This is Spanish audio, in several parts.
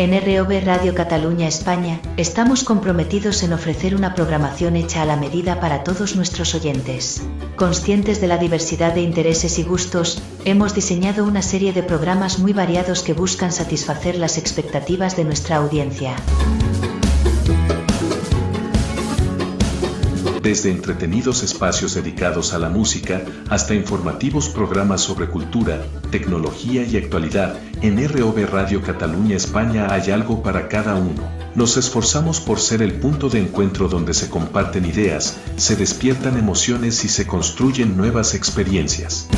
En ROV Radio Cataluña España, estamos comprometidos en ofrecer una programación hecha a la medida para todos nuestros oyentes. Conscientes de la diversidad de intereses y gustos, hemos diseñado una serie de programas muy variados que buscan satisfacer las expectativas de nuestra audiencia. Desde entretenidos espacios dedicados a la música, hasta informativos programas sobre cultura, tecnología y actualidad, en ROV Radio Cataluña España hay algo para cada uno. Nos esforzamos por ser el punto de encuentro donde se comparten ideas, se despiertan emociones y se construyen nuevas experiencias.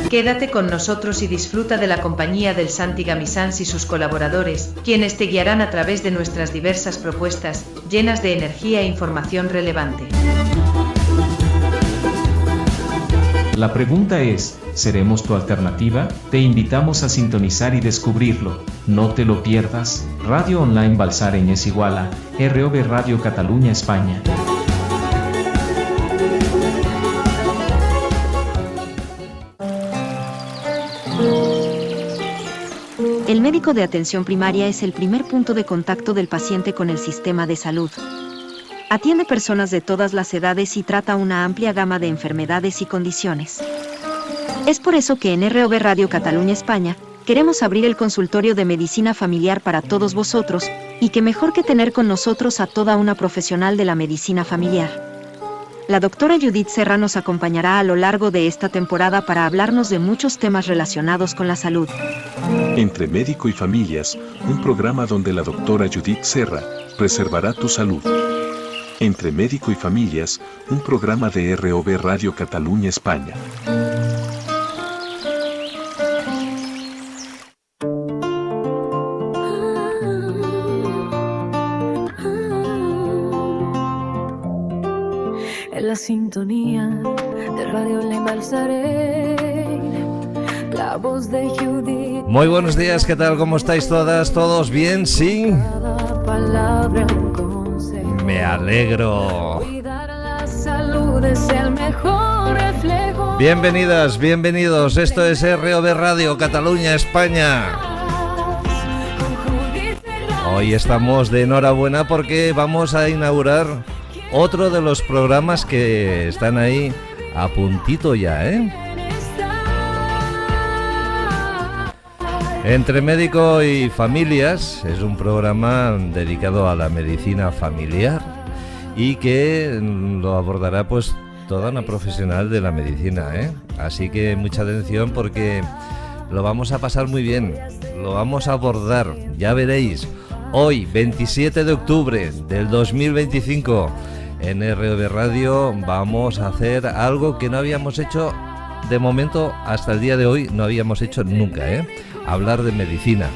Quédate con nosotros y disfruta de la compañía del Santi Gamisans y sus colaboradores, quienes te guiarán a través de nuestras diversas propuestas, llenas de energía e información relevante. La pregunta es, ¿seremos tu alternativa? Te invitamos a sintonizar y descubrirlo. No te lo pierdas. Radio Online Balsareny Iguala, ROV Radio Cataluña España. El médico de atención primaria es el primer punto de contacto del paciente con el sistema de salud. Atiende personas de todas las edades y trata una amplia gama de enfermedades y condiciones. Es por eso que en ROV Radio Cataluña España, queremos abrir el consultorio de medicina familiar para todos vosotros, y qué mejor que tener con nosotros a toda una profesional de la medicina familiar. La doctora Judith Serra nos acompañará a lo largo de esta temporada para hablarnos de muchos temas relacionados con la salud. Entre Médico y Familias, un programa donde la doctora Judith Serra preservará tu salud. Entre Médico y Familias, un programa de ROV Radio Cataluña España. En la sintonía de Radio Online Balsareny, la voz de Judith. Muy buenos días, ¿qué tal? ¿Cómo estáis todas? ¿Todos bien? ¿Sí? Me alegro. Bienvenidas, bienvenidos. Esto es ROV Radio Cataluña España. Hoy estamos de enhorabuena porque vamos a inaugurar otro de los programas que están ahí a puntito ya, ¿eh? Entre Médico y Familias es un programa dedicado a la medicina familiar y que lo abordará pues toda una profesional de la medicina, ¿eh? Así que mucha atención porque lo vamos a pasar muy bien, lo vamos a abordar, ya veréis. Hoy, 27 de octubre del 2025, en ROV Radio vamos a hacer algo que no habíamos hecho de momento hasta el día de hoy, no habíamos hecho nunca, ¿eh? Hablar de medicina.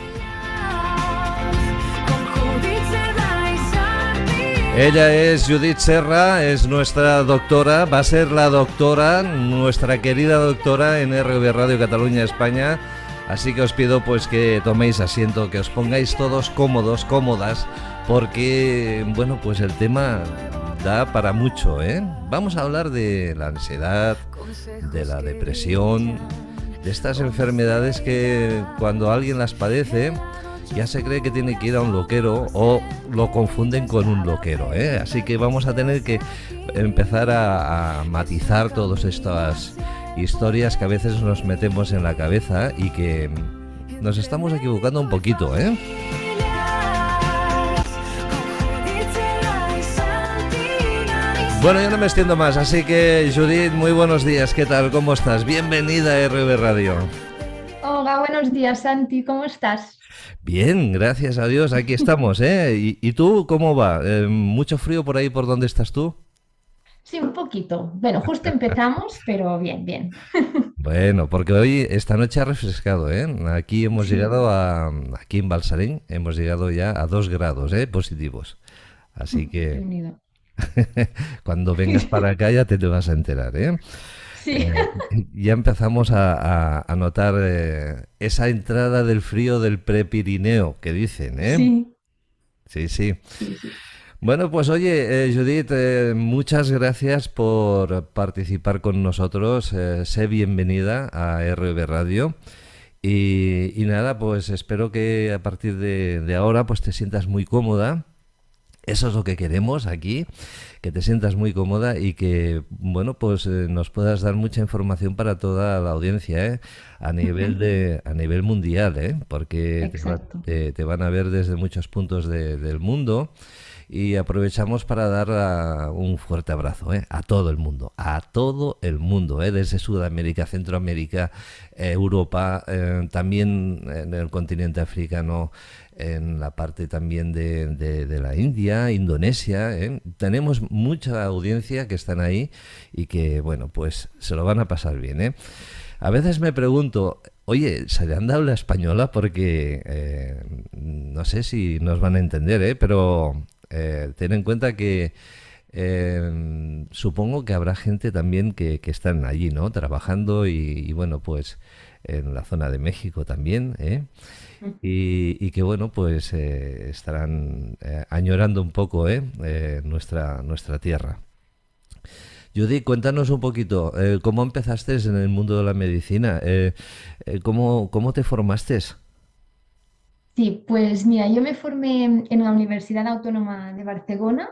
Ella es Judith Serra, es nuestra doctora, va a ser la doctora, nuestra querida doctora en ROV Radio Cataluña España. Así que os pido pues que toméis asiento, que os pongáis todos cómodos, cómodas, porque bueno, pues el tema da para mucho, ¿eh? Vamos a hablar de la ansiedad, de la depresión, de estas enfermedades que cuando alguien las padece ya se cree que tiene que ir a un loquero o lo confunden con un loquero, ¿eh? Así que vamos a tener que empezar a matizar todas estas historias que a veces nos metemos en la cabeza y que nos estamos equivocando un poquito, ¿eh? Bueno, yo no me extiendo más, así que Judith, muy buenos días, ¿qué tal? ¿Cómo estás? Bienvenida a ROV Radio. Hola, buenos días, Santi, ¿cómo estás? Bien, gracias a Dios, aquí estamos, ¿eh? ¿Y tú cómo va? ¿Mucho frío por ahí por donde estás tú? Sí, un poquito. Bueno, justo empezamos, pero bien, bien. Bueno, porque hoy, esta noche ha refrescado, ¿eh? Aquí hemos llegado aquí en Balsareny, hemos llegado ya a 2 grados, positivos. Así que cuando vengas para acá ya te vas a enterar, ¿eh? Sí. Ya empezamos a notar esa entrada del frío del Prepirineo, que dicen, ¿eh? Sí. Sí. Bueno, pues oye, Judith, muchas gracias por participar con nosotros. Sé bienvenida a ROV Radio. Y nada, pues espero que a partir de ahora pues te sientas muy cómoda. Eso es lo que queremos aquí, que te sientas muy cómoda y que, bueno, pues nos puedas dar mucha información para toda la audiencia, ¿eh? A nivel mundial, ¿eh? Porque Exacto. te van a ver desde muchos puntos del mundo y aprovechamos para dar un fuerte abrazo, ¿eh? A todo el mundo, ¿eh? Desde Sudamérica, Centroamérica, Europa, también en el continente africano, en la parte también de la India, Indonesia, ¿eh? Tenemos mucha audiencia que están ahí y que, bueno, pues se lo van a pasar bien, ¿eh? A veces me pregunto, oye, ¿serán de habla española? Porque no sé si nos van a entender, ¿eh? Pero ten en cuenta que supongo que habrá gente también que están allí, ¿no? Trabajando y, bueno, pues en la zona de México también, ¿eh? Y que bueno, pues estarán añorando un poco nuestra tierra. Judy, cuéntanos un poquito, ¿cómo empezaste en el mundo de la medicina? ¿Cómo te formaste? Sí, pues mira, yo me formé en la Universidad Autónoma de Barcelona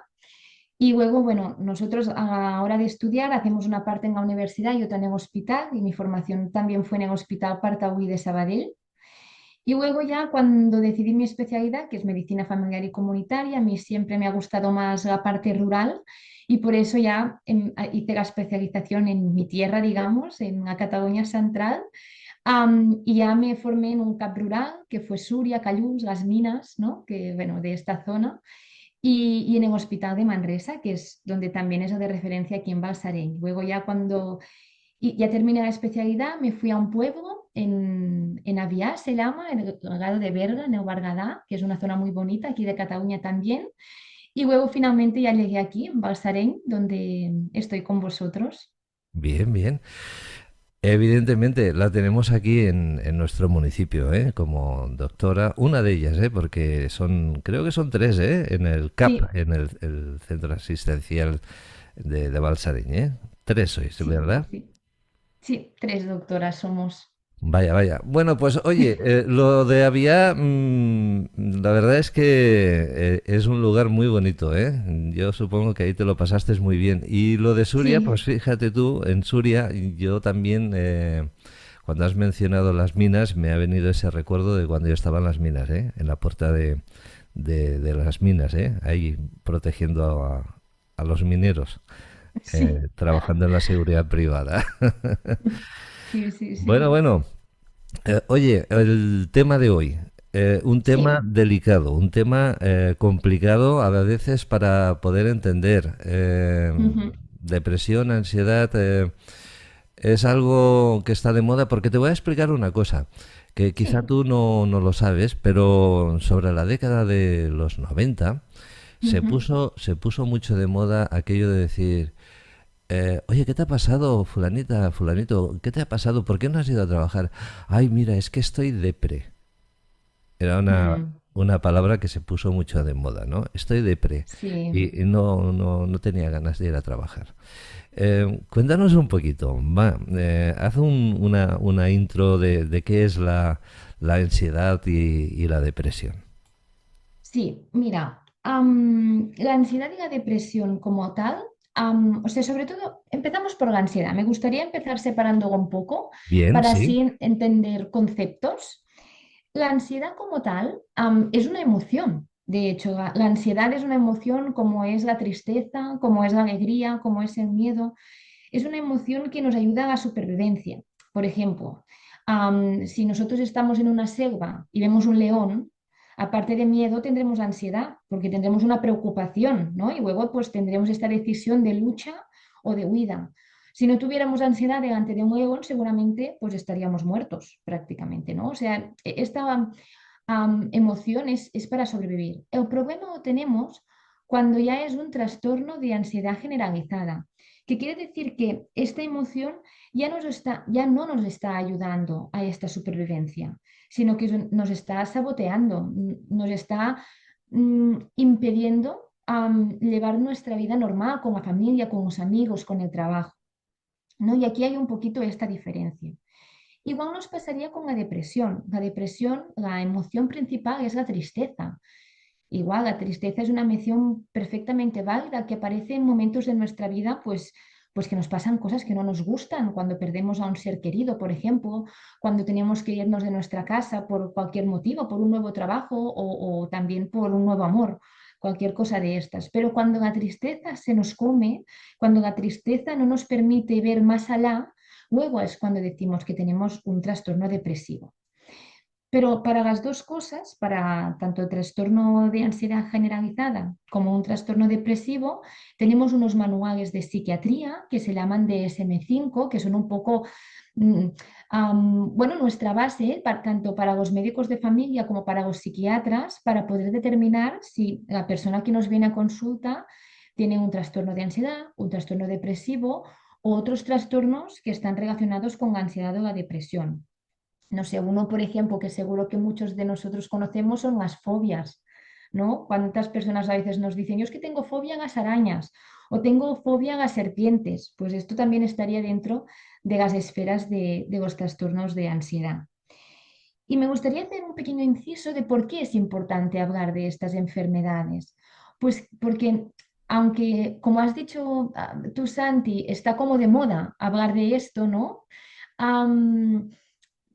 y luego, bueno, nosotros a la hora de estudiar hacemos una parte en la universidad y otra en el hospital y mi formación también fue en el Hospital Partaui de Sabadell. Y luego ya cuando decidí mi especialidad, que es medicina familiar y comunitaria, a mí siempre me ha gustado más la parte rural y por eso ya hice la especialización en mi tierra, digamos, en la Cataluña central. Y ya me formé en un CAP rural, que fue Súria, Callús, Las Minas, ¿no? Que, bueno, de esta zona. Y en el Hospital de Manresa, que es donde también es de referencia aquí en Balsareny. Luego ya cuando ya terminé la especialidad, me fui a un pueblo en Avià, se llama, en el lado de Berga, en el Berguedà, que es una zona muy bonita, aquí de Cataluña también. Y luego finalmente ya llegué aquí, en Balsareny, donde estoy con vosotros. Bien, bien. Evidentemente la tenemos aquí en nuestro municipio, ¿eh? Como doctora, una de ellas, ¿eh? Porque creo que son tres, ¿eh? En el CAP, Sí, el Centro Asistencial de Balsareny, ¿eh? Tres sois, sí, ¿verdad? sí. Sí, tres doctoras somos. Vaya, vaya. Bueno, pues oye, lo de Avià, la verdad es que es un lugar muy bonito, ¿eh? Yo supongo que ahí te lo pasaste muy bien. Y lo de Suria, Sí, pues fíjate tú, en Suria yo también, cuando has mencionado las minas, me ha venido ese recuerdo de cuando yo estaba en las minas, ¿eh? En la puerta de las minas, ¿eh? Ahí protegiendo a los mineros, sí, trabajando en la seguridad privada. sí, sí, Bueno, sí. bueno. Oye, el tema de hoy, un tema Sí. delicado, un tema complicado a veces para poder entender. Ujú. Depresión, ansiedad, es algo que está de moda porque te voy a explicar una cosa, que quizá Sí. tú no lo sabes, pero sobre la década de los 90 Ujú. se puso mucho de moda aquello de decir, oye, ¿qué te ha pasado, fulanita, fulanito? ¿Qué te ha pasado? ¿Por qué no has ido a trabajar? Ay, mira, es que estoy depre. Era Mm. una palabra que se puso mucho de moda, ¿no? Estoy depre. Sí. Y no tenía ganas de ir a trabajar. Cuéntanos un poquito, va, haz una intro de qué es la ansiedad y la depresión. Sí, mira, la ansiedad y la depresión como tal, o sea, sobre todo, empezamos por la ansiedad. Me gustaría empezar separándolo un poco Bien, para sí. así entender conceptos. La ansiedad como tal, es una emoción. De hecho, la ansiedad es una emoción como es la tristeza, como es la alegría, como es el miedo. Es una emoción que nos ayuda a la supervivencia. Por ejemplo, si nosotros estamos en una selva y vemos un león, aparte de miedo tendremos ansiedad, porque tendremos una preocupación, ¿no? Y luego pues tendremos esta decisión de lucha o de huida. Si no tuviéramos ansiedad delante de un león, seguramente pues estaríamos muertos prácticamente, ¿no? O sea, esta emoción es para sobrevivir. El problema lo tenemos cuando ya es un trastorno de ansiedad generalizada, que quiere decir que esta emoción ya no nos está ayudando a esta supervivencia, sino que nos está saboteando, nos está impidiendo llevar nuestra vida normal con la familia, con los amigos, con el trabajo, ¿no? Y aquí hay un poquito esta diferencia. Igual nos pasaría con la depresión. La depresión, la emoción principal es la tristeza. Igual, la tristeza es una emoción perfectamente válida que aparece en momentos de nuestra vida, pues que nos pasan cosas que no nos gustan, cuando perdemos a un ser querido, por ejemplo, cuando tenemos que irnos de nuestra casa por cualquier motivo, por un nuevo trabajo o también por un nuevo amor, cualquier cosa de estas. Pero cuando la tristeza se nos come, cuando la tristeza no nos permite ver más allá, luego es cuando decimos que tenemos un trastorno depresivo. Pero para las dos cosas, para tanto el trastorno de ansiedad generalizada como un trastorno depresivo, tenemos unos manuales de psiquiatría que se llaman DSM-5, que son un poco, bueno, nuestra base, tanto para los médicos de familia como para los psiquiatras, para poder determinar si la persona que nos viene a consulta tiene un trastorno de ansiedad, un trastorno depresivo o otros trastornos que están relacionados con la ansiedad o la depresión. No sé, uno, por ejemplo, que seguro que muchos de nosotros conocemos son las fobias, ¿no? ¿Cuántas personas a veces nos dicen, yo es que tengo fobia a las arañas o tengo fobia a las serpientes? Pues esto también estaría dentro de las esferas de los trastornos de ansiedad. Y me gustaría hacer un pequeño inciso de por qué es importante hablar de estas enfermedades. Pues porque, aunque, como has dicho tú, Santi, está como de moda hablar de esto, ¿no?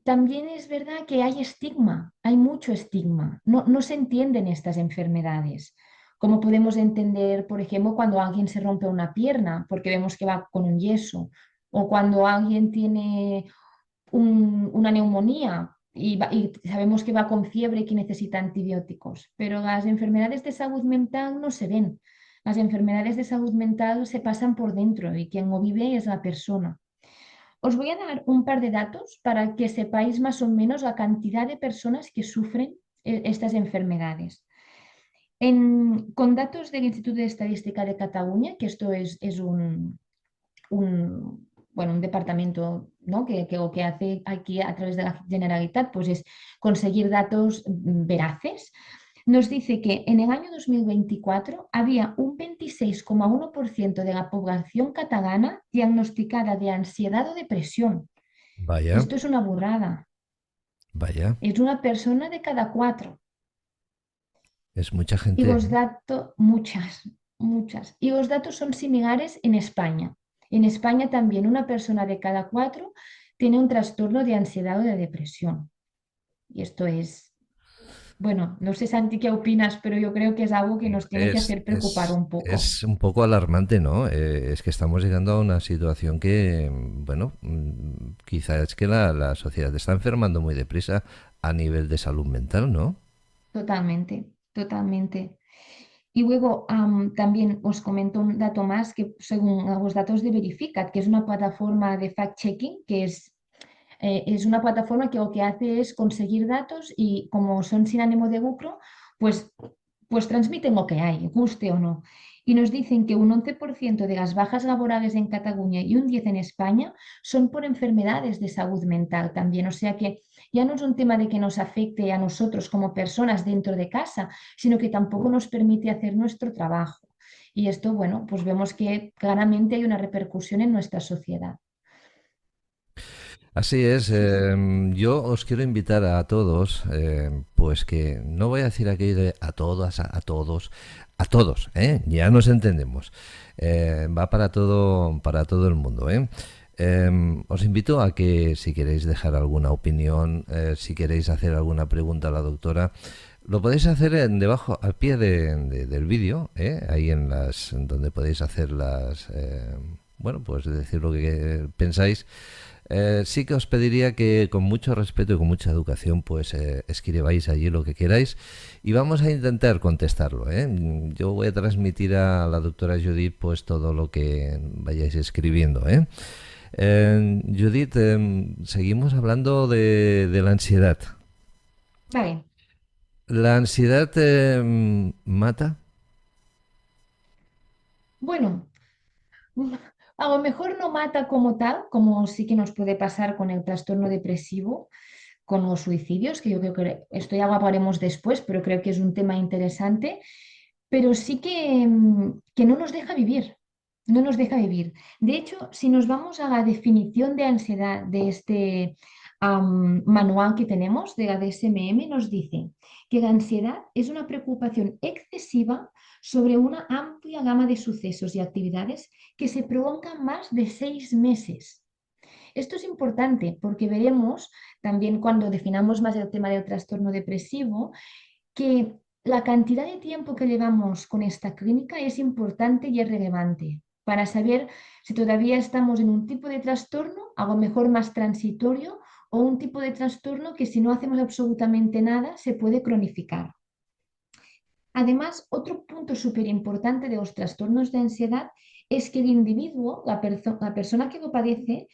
También es verdad que hay estigma, hay mucho estigma. No se entienden estas enfermedades. Como podemos entender, por ejemplo, cuando alguien se rompe una pierna porque vemos que va con un yeso, o cuando alguien tiene una neumonía y sabemos que va con fiebre y que necesita antibióticos. Pero las enfermedades de salud mental no se ven. Las enfermedades de salud mental se pasan por dentro y quien lo vive es la persona. Os voy a dar un par de datos para que sepáis más o menos la cantidad de personas que sufren estas enfermedades. Con datos del Instituto de Estadística de Cataluña, que esto es un departamento, ¿no? que lo que hace aquí a través de la Generalitat pues es conseguir datos veraces, nos dice que en el año 2024 había un 26,1% de la población catalana diagnosticada de ansiedad o depresión. Vaya, Esto es una burrada. vaya, Es una persona de cada 4. es mucha Y gente. los datos, muchas. Y los datos son similares en España. En España también una persona de cada 4 tiene un trastorno de ansiedad o de depresión. Y esto es, bueno, no sé, Santi, qué opinas, pero yo creo que es algo que nos tiene que Es, hacer preocupar es, un poco. es un poco alarmante, ¿no? Es que estamos llegando a una situación que, bueno, quizás es que la sociedad está enfermando muy deprisa a nivel de salud mental, ¿no? Totalmente, totalmente. Y luego también os comento un dato más que según los datos de Verificat, que es una plataforma de fact-checking, que es una plataforma que lo que hace es conseguir datos y como son sin ánimo de lucro, pues, pues transmiten lo que hay, guste o no. Y nos dicen que un 11% de las bajas laborales en Cataluña y un 10% en España son por enfermedades de salud mental también. O sea que ya no es un tema de que nos afecte a nosotros como personas dentro de casa, sino que tampoco nos permite hacer nuestro trabajo. Y esto, bueno, pues vemos que claramente hay una repercusión en nuestra sociedad. Así es, Sí, sí. yo os quiero invitar a todos, pues que no voy a decir aquello de a todas, a todos, ¿eh? Ya nos entendemos. Va para todo el mundo, ¿eh? Os invito a que si queréis dejar alguna opinión, si queréis hacer alguna pregunta a la doctora, lo podéis hacer debajo, al pie del vídeo, ahí en donde podéis hacer bueno, pues decir lo que pensáis. Sí que os pediría que con mucho respeto y con mucha educación pues escribáis allí lo que queráis y vamos a intentar contestarlo, ¿eh? Yo voy a transmitir a la doctora Judith pues todo lo que vayáis escribiendo, ¿eh? Judith, seguimos hablando de la ansiedad. Vale. ¿La ansiedad mata? Bueno, a lo mejor no mata como tal, como sí que nos puede pasar con el trastorno depresivo, con los suicidios, que yo creo que esto ya lo hablaremos después, pero creo que es un tema interesante, pero sí que no nos deja vivir, no nos deja vivir. De hecho, si nos vamos a la definición de ansiedad de este manual que tenemos de la DSM nos dice que la ansiedad es una preocupación excesiva sobre una amplia gama de sucesos y actividades que se prolongan más de 6 meses. Esto es importante porque veremos también cuando definamos más el tema del trastorno depresivo que la cantidad de tiempo que llevamos con esta clínica es importante y es relevante para saber si todavía estamos en un tipo de trastorno, a lo mejor más transitorio, o un tipo de trastorno que si no hacemos absolutamente nada se puede cronificar. Además, otro punto súper importante de los trastornos de ansiedad es que el individuo, la persona que lo padece,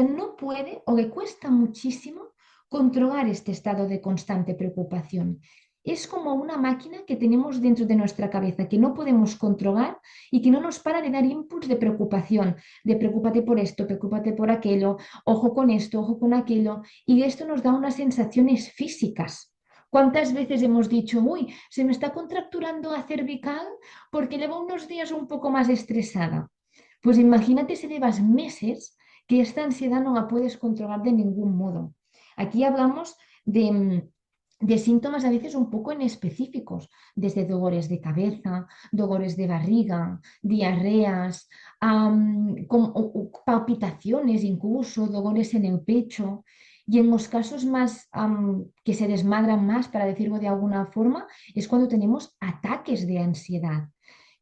no puede o le cuesta muchísimo controlar este estado de constante preocupación. Es como una máquina que tenemos dentro de nuestra cabeza que no podemos controlar y que no nos para de dar inputs de preocupación, de preocúpate por esto, preocúpate por aquello, ojo con esto, ojo con aquello, y esto nos da unas sensaciones físicas. ¿Cuántas veces hemos dicho, uy, se me está contracturando la cervical porque llevo unos días un poco más estresada? Pues imagínate si llevas meses que esta ansiedad no la puedes controlar de ningún modo. Aquí hablamos de síntomas a veces un poco inespecíficos, desde dolores de cabeza, dolores de barriga, diarreas, palpitaciones incluso, dolores en el pecho. Y en los casos más que se desmadran más, para decirlo de alguna forma, es cuando tenemos ataques de ansiedad,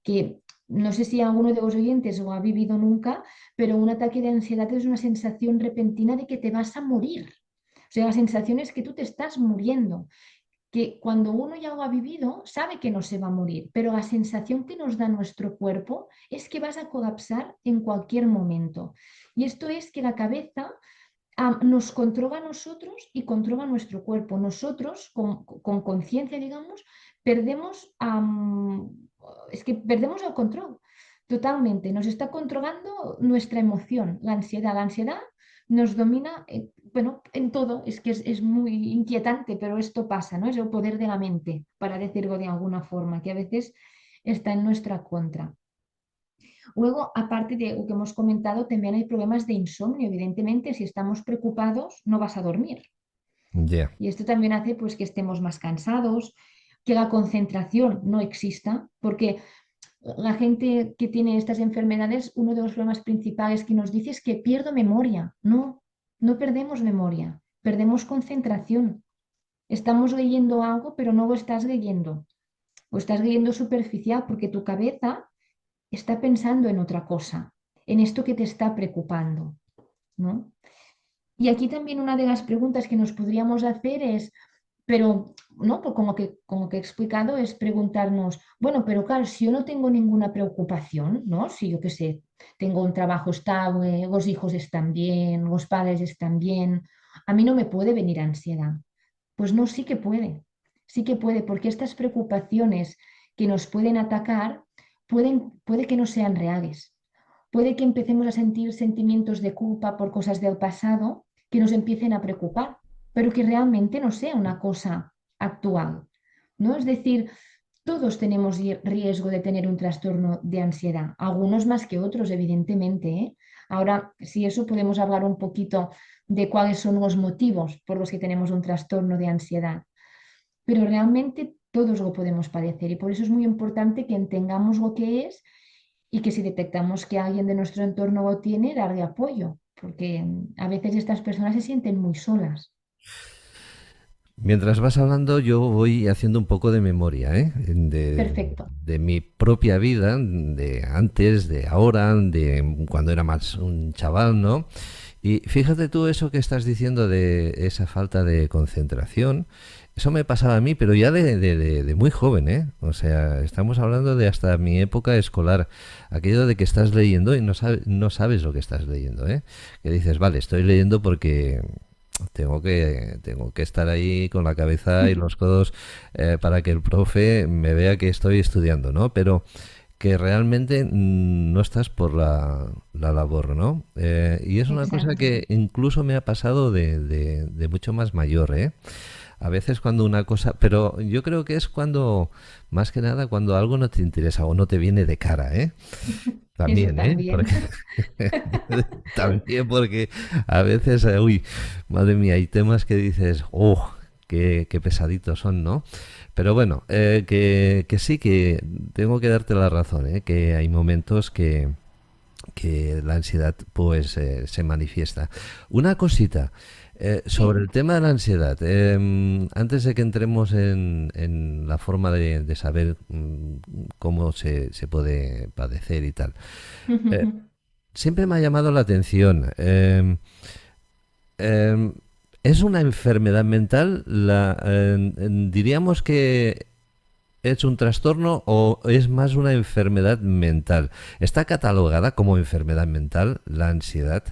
que no sé si alguno de los oyentes lo ha vivido nunca, pero un ataque de ansiedad es una sensación repentina de que te vas a morir. O sea, la sensación es que tú te estás muriendo, que cuando uno ya lo ha vivido sabe que no se va a morir, pero la sensación que nos da nuestro cuerpo es que vas a colapsar en cualquier momento. Y esto es que la cabeza nos controla a nosotros y controla nuestro cuerpo. Nosotros, con conciencia, digamos, perdemos el control totalmente. Nos está controlando nuestra emoción, la ansiedad. La ansiedad nos domina, en todo. Es que es muy inquietante, pero esto pasa, ¿no? Es el poder de la mente, para decirlo de alguna forma, que a veces está en nuestra contra. Luego, aparte de lo que hemos comentado, también hay problemas de insomnio. Evidentemente, si estamos preocupados, no vas a dormir. Yeah. Y esto también hace pues, que estemos más cansados, que la concentración no exista, porque la gente que tiene estas enfermedades, uno de los problemas principales que nos dice es que pierdo memoria. No, no perdemos memoria, perdemos concentración. Estamos leyendo algo, pero no lo estás leyendo. Lo estás leyendo superficial porque tu cabeza está pensando en otra cosa, en esto que te está preocupando, ¿no? Y aquí también una de las preguntas que nos podríamos hacer es, pero, ¿no? Pues como que he explicado, es preguntarnos, bueno, pero claro, si yo no tengo ninguna preocupación, ¿no? Si yo qué sé, tengo un trabajo estable, los hijos están bien, los padres están bien, a mí no me puede venir ansiedad. Pues no, sí que puede, porque estas preocupaciones que nos pueden atacar puede que no sean reales. Puede que empecemos a sentir sentimientos de culpa por cosas del pasado que nos empiecen a preocupar, pero que realmente no sea una cosa actual, ¿no? Es decir, todos tenemos riesgo de tener un trastorno de ansiedad, algunos más que otros, evidentemente, ¿eh? Ahora, si eso podemos hablar un poquito de cuáles son los motivos por los que tenemos un trastorno de ansiedad, pero realmente todos lo podemos padecer y por eso es muy importante que entendamos lo que es y que si detectamos que alguien de nuestro entorno lo tiene, darle apoyo, porque a veces estas personas se sienten muy solas. Mientras vas hablando, yo voy haciendo un poco de memoria, ¿eh? Perfecto. De mi propia vida, de antes, de ahora, de cuando era más un chaval, ¿no? Y fíjate tú eso que estás diciendo de esa falta de concentración. Eso me pasaba a mí, pero ya de muy joven, ¿eh? O sea, estamos hablando de hasta mi época escolar. Aquello de que estás leyendo y no sabes lo que estás leyendo, ¿eh? Que dices, vale, estoy leyendo porque tengo que estar ahí con la cabeza y los codos para que el profe me vea que estoy estudiando, ¿no? Pero que realmente no estás por la labor, ¿no? Y es una cosa Exacto. que incluso me ha pasado de mucho más mayor, ¿eh? a veces cuando una cosa, pero yo creo que es cuando, más que nada, cuando algo no te interesa o no te viene de cara, ¿eh? Eso También, ¿eh? también. También porque a veces, uy, madre mía, hay temas que dices, oh, qué pesaditos son, ¿no? Pero bueno, que sí, que tengo que darte la razón, ¿eh? Que hay momentos que la ansiedad pues se manifiesta. Una cosita sobre Sí, el tema de la ansiedad, antes de que entremos en la forma de saber cómo se puede padecer y tal, eh, siempre me ha llamado la atención. Eh, ¿Es una enfermedad mental? Diríamos que ¿es un trastorno o es más una enfermedad mental? ¿Está catalogada como enfermedad mental la ansiedad?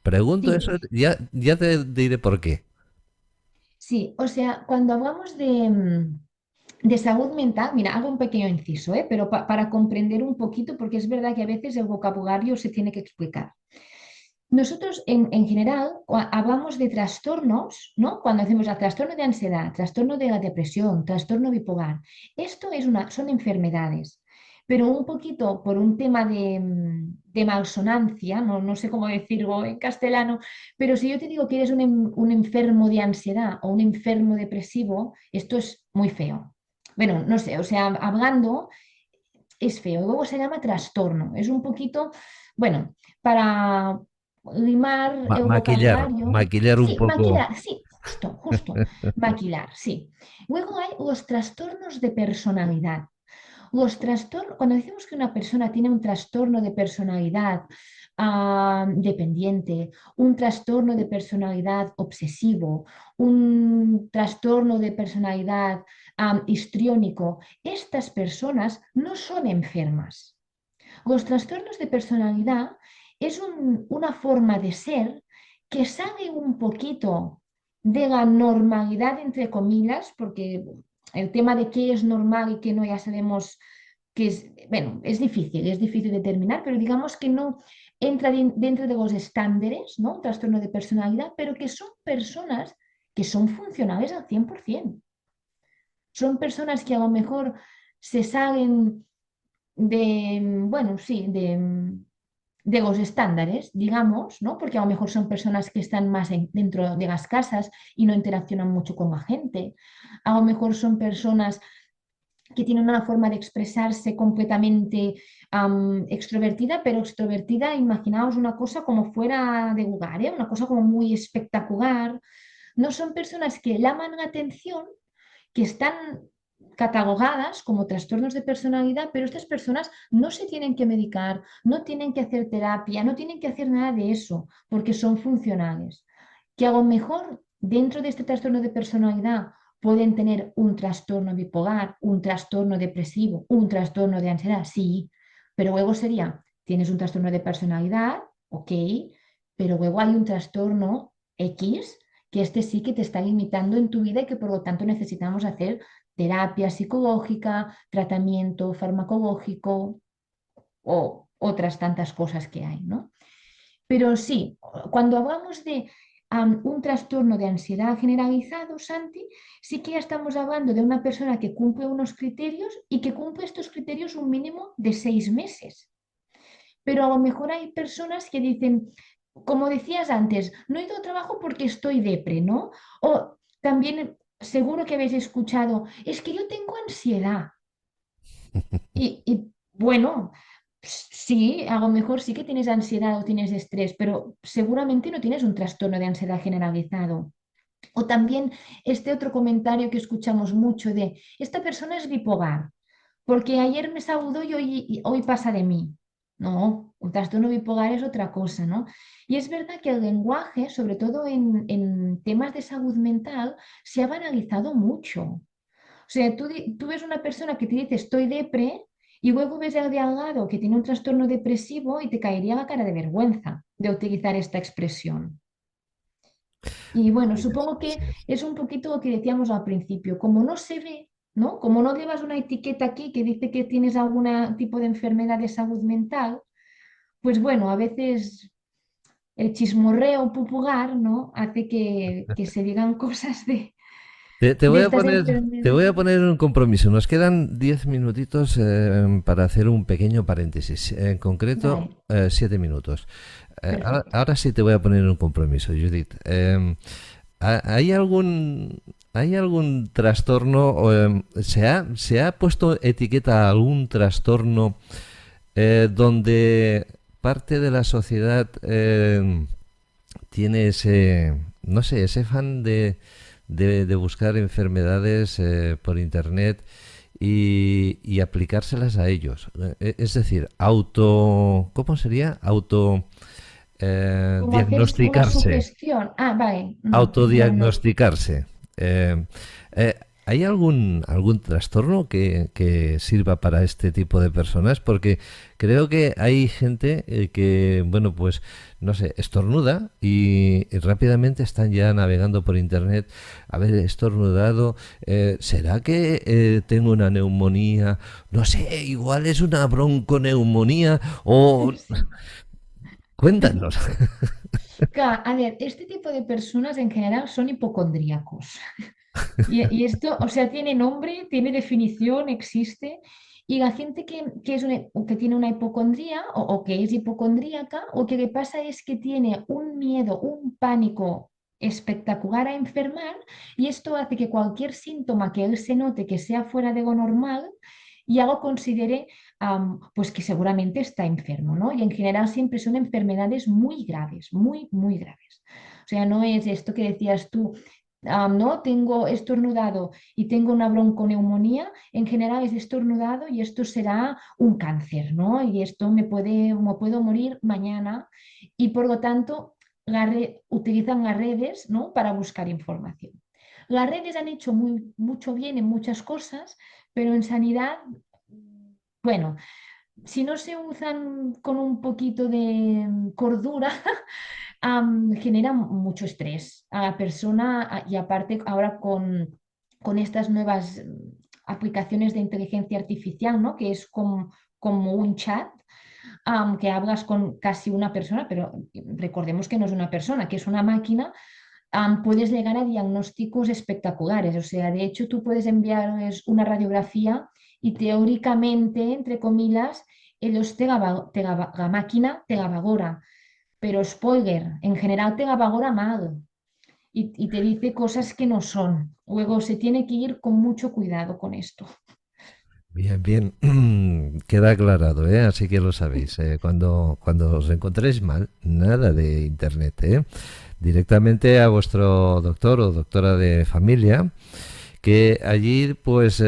Pregunto sí, eso, ya te diré por qué. sí. O sea, cuando hablamos de salud mental, mira, hago un pequeño inciso, ¿eh? Pero para comprender un poquito, porque es verdad que a veces el vocabulario se tiene que explicar. Nosotros, en general, hablamos de trastornos, ¿no? Cuando hacemos el trastorno de ansiedad, trastorno de la depresión, trastorno bipolar. Esto son enfermedades, pero un poquito por un tema de malsonancia, no sé cómo decirlo en castellano, pero si yo te digo que eres un enfermo de ansiedad o un enfermo depresivo, esto es muy feo. Bueno, no sé, o sea, hablando es feo. Luego se llama trastorno. Es un poquito, bueno, para limar el vocabulario. Maquillar un Sí, poco. maquilar, sí, justo, maquilar, sí. Luego hay los trastornos de personalidad. Los trastornos, cuando decimos que una persona tiene un trastorno de personalidad dependiente, un trastorno de personalidad obsesivo, un trastorno de personalidad histriónico, estas personas no son enfermas. Los trastornos de personalidad es una forma de ser que sale un poquito de la normalidad, entre comillas, porque el tema de qué es normal y qué no ya sabemos que es, bueno, es difícil determinar, pero digamos que no entra dentro de los estándares, ¿no? Un trastorno de personalidad, pero que son personas que son funcionales al 100%. Son personas que a lo mejor se salen bueno, sí, de los estándares, digamos, ¿no? Porque a lo mejor son personas que están más dentro de las casas y no interaccionan mucho con la gente. A lo mejor son personas que tienen una forma de expresarse completamente extrovertida, pero extrovertida, imaginaos una cosa como fuera de lugar, ¿eh? Una cosa como muy espectacular. No son personas que llaman la atención, que están catalogadas como trastornos de personalidad, pero estas personas no se tienen que medicar, no tienen que hacer terapia, no tienen que hacer nada de eso, porque son funcionales. Que a lo mejor dentro de este trastorno de personalidad pueden tener un trastorno bipolar, un trastorno depresivo, un trastorno de ansiedad, sí, pero luego sería, tienes un trastorno de personalidad, ok, pero luego hay un trastorno X que este sí que te está limitando en tu vida y que por lo tanto necesitamos hacer terapia psicológica, tratamiento farmacológico o otras tantas cosas que hay, ¿no? Pero sí, cuando hablamos de un trastorno de ansiedad generalizado, Santi, sí que ya estamos hablando de una persona que cumple unos criterios y que cumple estos criterios un mínimo de 6 meses. Pero a lo mejor hay personas que dicen, como decías antes, no he ido a trabajo porque estoy depre, ¿no? O también seguro que habéis escuchado, es que yo tengo ansiedad. Bueno, sí, a lo mejor sí que tienes ansiedad o tienes estrés, pero seguramente no tienes un trastorno de ansiedad generalizado. O también este otro comentario que escuchamos mucho de, esta persona es bipolar, porque ayer me saludó y hoy pasa de mí. No, un trastorno bipolar es otra cosa, ¿no? Y es verdad que el lenguaje, sobre todo en temas de salud mental, se ha banalizado mucho. O sea, tú ves una persona que te dice estoy depre y luego ves al de al lado que tiene un trastorno depresivo y te caería la cara de vergüenza de utilizar esta expresión. Y bueno, supongo que Así es. es un poquito lo que decíamos al principio, como no se ve, ¿no? Como no llevas una etiqueta aquí que dice que tienes algún tipo de enfermedad de salud mental, pues bueno, a veces el chismorreo popular, ¿no? Hace que se digan cosas Te de voy a estas poner, te voy a enfermedades. poner un compromiso. Nos quedan 10 minutitos para hacer un pequeño paréntesis. En concreto, Vale, 7 minutos. perfecto. Ahora sí te voy a poner un compromiso, Judith. ¿Hay hay algún trastorno, o, se ha puesto etiqueta a algún trastorno donde parte de la sociedad tiene ese, no sé, ese fan de buscar enfermedades por internet y aplicárselas a ellos? Es decir, ¿cómo sería? Como hacer una Diagnosticarse. sugestión. Ah, vale, no, diagnóstico. Autodiagnosticarse. Eh, ¿Hay algún trastorno que sirva para este tipo de personas? Porque creo que hay gente que, bueno, pues, no sé, estornuda y rápidamente están ya navegando por internet. A ver, he estornudado. ¿Será que tengo una neumonía? No sé, igual es una bronconeumonía o... Sí. Cuéntanos. Claro, a ver, este tipo de personas en general son hipocondríacos. Y esto, o sea, tiene nombre, tiene definición, existe. Y la gente que es o que tiene una hipocondría o que es hipocondríaca, lo que le pasa es que tiene un miedo, un pánico espectacular a enfermar, y esto hace que cualquier síntoma que él se note que sea fuera de lo normal, ya lo considere pues que seguramente está enfermo, ¿no? Y en general siempre son enfermedades muy graves, muy, muy graves. O sea, no es esto que decías tú, ¿no? Tengo estornudado y tengo una bronconeumonía, en general es estornudado y esto será un cáncer, ¿no? Y esto me puedo morir mañana, y por lo tanto utilizan las redes, ¿no? Para buscar información. Las redes han hecho mucho bien en muchas cosas, pero en sanidad, bueno, si no se usan con un poquito de cordura, genera mucho estrés a la persona, y aparte ahora con estas nuevas aplicaciones de inteligencia artificial, ¿no? Que es como un chat, que hablas con casi una persona, pero recordemos que no es una persona, que es una máquina. Puedes llegar a diagnósticos espectaculares. O sea, de hecho, tú puedes enviarles una radiografía y teóricamente, entre comillas, la máquina te la valora. Pero spoiler, en general te la valora mal y te dice cosas que no son. Luego se tiene que ir con mucho cuidado con esto. Bien, bien, queda aclarado, ¿eh? Así que lo sabéis. Cuando os encontréis mal, nada de internet, ¿eh? Directamente a vuestro doctor o doctora de familia, que allí pues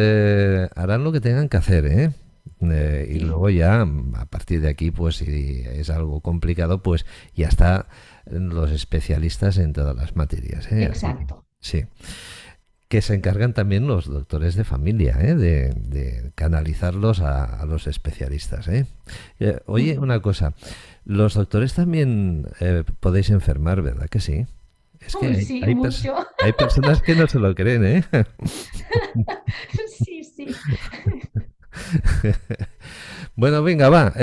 harán lo que tengan que hacer, ¿eh? Y Sí, luego ya, a partir de aquí, pues si es algo complicado, pues ya está los especialistas en todas las materias, ¿eh? Así que exacto. sí, que se encargan también los doctores de familia, ¿eh? De canalizarlos a los especialistas, ¿eh? Oye, Ujú. una cosa, los doctores también podéis enfermar, ¿verdad que sí? Es que Uy, sí, mucho. hay personas que no se lo creen, ¿eh? Sí, sí. Bueno, venga, va.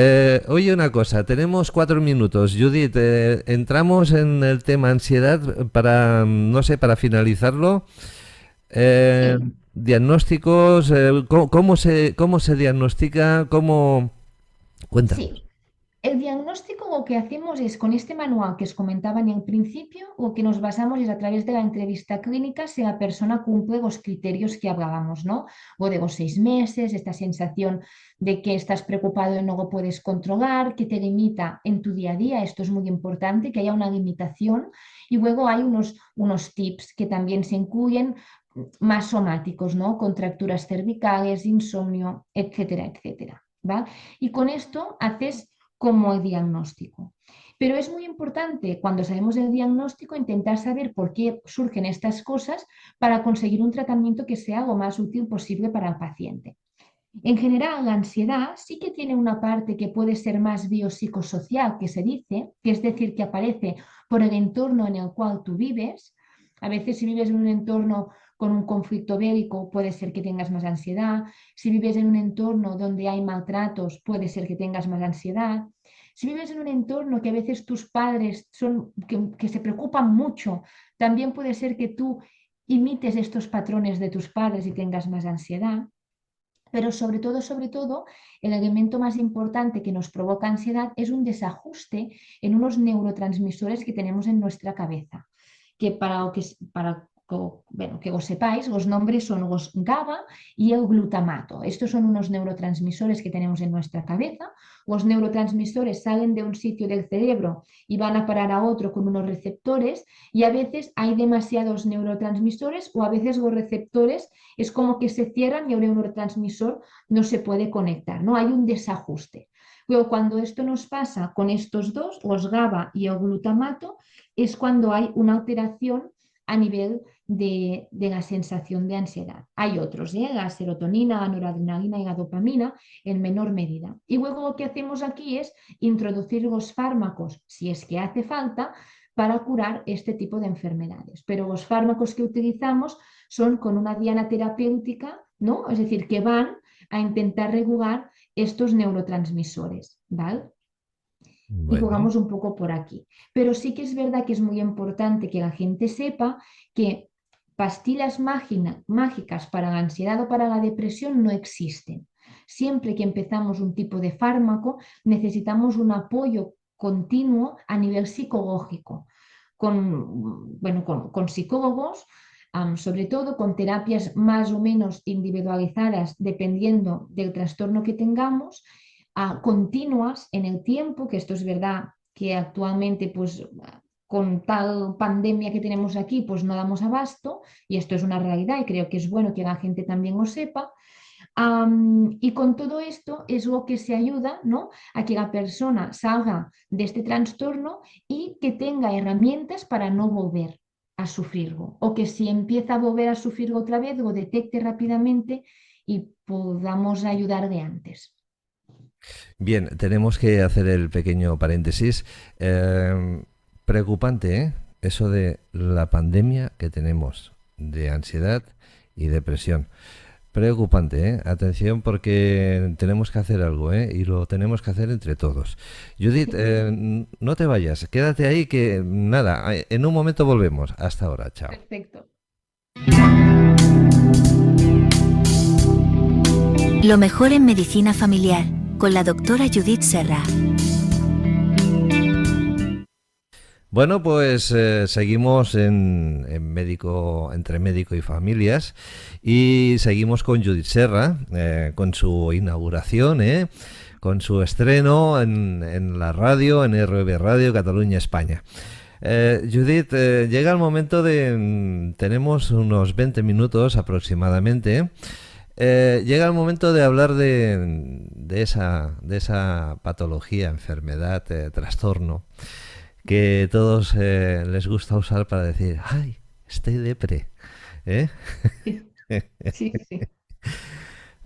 Oye, una cosa, tenemos 4 minutos. Judith, entramos en el tema ansiedad para, no sé, para finalizarlo. Eh, Sí. Diagnósticos, cómo se diagnostica? ¿Cómo? Cuéntanos. Sí, el diagnóstico lo que hacemos es con este manual que os comentaba en el principio, lo que nos basamos es a través de la entrevista clínica si la persona cumple los criterios que hablábamos, ¿no? O de los 6 meses, esta sensación de que estás preocupado y no lo puedes controlar, que te limita en tu día a día, esto es muy importante, que haya una limitación. Y luego hay unos tips que también se incluyen más somáticos, ¿no? Contracturas cervicales, insomnio, etcétera, etcétera. ¿Va? Y con esto haces como el diagnóstico. Pero es muy importante, cuando sabemos el diagnóstico, intentar saber por qué surgen estas cosas para conseguir un tratamiento que sea lo más útil posible para el paciente. En general, la ansiedad sí que tiene una parte que puede ser más biopsicosocial, que se dice, que es decir, que aparece por el entorno en el cual tú vives. A veces si vives en un entorno con un conflicto bélico, puede ser que tengas más ansiedad. Si vives en un entorno donde hay maltratos, puede ser que tengas más ansiedad. Si vives en un entorno que a veces tus padres que se preocupan mucho, también puede ser que tú imites estos patrones de tus padres y tengas más ansiedad. Pero sobre todo, el elemento más importante que nos provoca ansiedad es un desajuste en unos neurotransmisores que tenemos en nuestra cabeza, que bueno, que os sepáis, los nombres son los GABA y el glutamato. Estos son unos neurotransmisores que tenemos en nuestra cabeza. Los neurotransmisores salen de un sitio del cerebro y van a parar a otro con unos receptores, y a veces hay demasiados neurotransmisores, o a veces los receptores es como que se cierran y el neurotransmisor no se puede conectar, ¿no? Hay un desajuste. Luego, cuando esto nos pasa con estos dos, los GABA y el glutamato, es cuando hay una alteración a nivel de la sensación de ansiedad. Hay otros, la serotonina, la noradrenalina y la dopamina en menor medida. Y luego lo que hacemos aquí es introducir los fármacos, si es que hace falta, para curar este tipo de enfermedades. Pero los fármacos que utilizamos son con una diana terapéutica, ¿no? Es decir, que van a intentar regular estos neurotransmisores, ¿vale? Y jugamos un poco por aquí. Pero sí que es verdad que es muy importante que la gente sepa que pastillas mágicas para la ansiedad o para la depresión no existen. Siempre que empezamos un tipo de fármaco, necesitamos un apoyo continuo a nivel psicológico, con psicólogos, sobre todo con terapias más o menos individualizadas dependiendo del trastorno que tengamos, continuas en el tiempo, que esto es verdad que actualmente pues con tal pandemia que tenemos aquí pues no damos abasto, y esto es una realidad y creo que es bueno que la gente también lo sepa. Y con todo esto es lo que se ayuda, ¿no?, a que la persona salga de este trastorno y que tenga herramientas para no volver a sufrirlo, o que si empieza a volver a sufrirlo otra vez lo detecte rápidamente y podamos ayudar de antes. Bien, tenemos que hacer el pequeño paréntesis. Preocupante, ¿eh? Eso de la pandemia que tenemos de ansiedad y depresión. Preocupante, ¿eh? Atención, porque tenemos que hacer algo, ¿eh? Y lo tenemos que hacer entre todos. Judith, no te vayas, quédate ahí que nada, en un momento volvemos. Hasta ahora, chao. Perfecto. Lo mejor en medicina familiar, con la doctora Judith Serra. Bueno, pues seguimos en médico, entre médico y familias, y seguimos con Judith Serra, con su inauguración, con su estreno en la radio, en ROV Radio Cataluña España. Judith, llega el momento de... tenemos unos 20 minutos aproximadamente. Llega el momento de hablar de esa patología, enfermedad, trastorno, que todos les gusta usar para decir, ¡ay, estoy depre! Sí, sí.